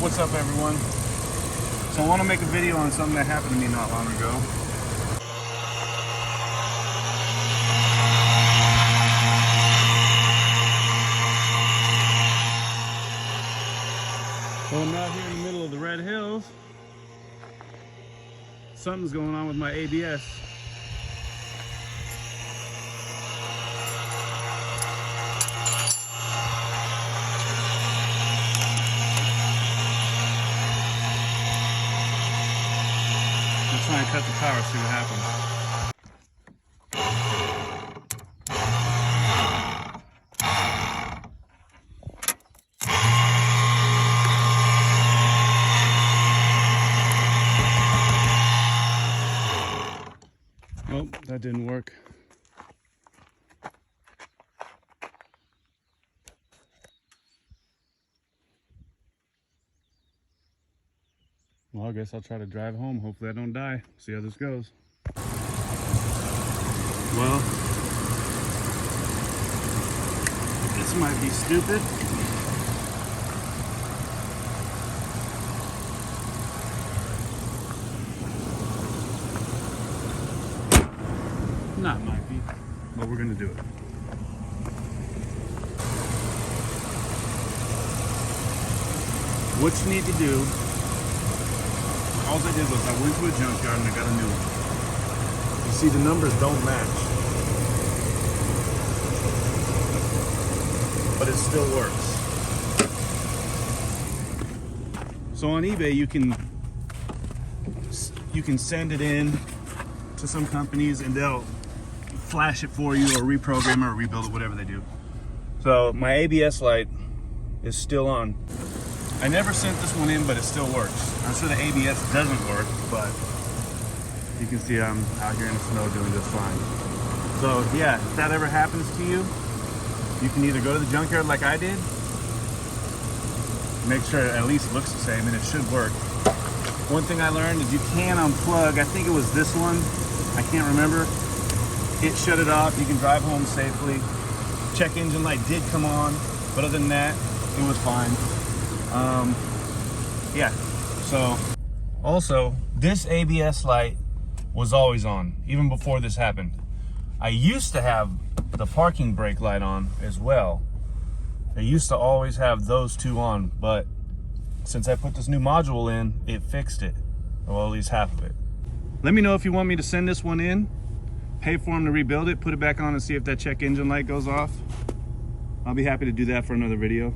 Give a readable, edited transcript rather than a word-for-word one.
What's up, everyone? So I want to make a video on something that happened to me not long ago. So I'm out here in the middle of the Red Hills. Something's going on with my ABS. Let's try and cut the power, see what happens. Oh, that didn't work. Well, I guess I'll try to drive home. Hopefully I don't die. See how this goes. Well, this might be stupid. Not might be, but we're gonna do it. What you need to do, all I did was I went to a junkyard and I got a new one. You see, the numbers don't match, but it still works. So on eBay, you can send it in to some companies and they'll flash it for you or reprogram it or rebuild it, whatever they do. So my ABS light is still on. I never sent this one in, but it still works. I'm sure the ABS doesn't work, but you can see I'm out here in the snow doing just fine. So yeah, if that ever happens to you, you can either go to the junkyard like I did, make sure it at least looks the same, and it should work. One thing I learned is you can unplug, I think it was this one, I can't remember. It shut it off, you can drive home safely. Check engine light did come on, but other than that, it was fine. Yeah, so also this ABS light was always on, even before this happened. I used to have the parking brake light on as well. I used to always have those two on, but since I put this new module in, it fixed it. Well, at least half of it. Let me know if you want me to send this one in, pay for them to rebuild it, put it back on and see if that check engine light goes off. I'll be happy to do that for another video.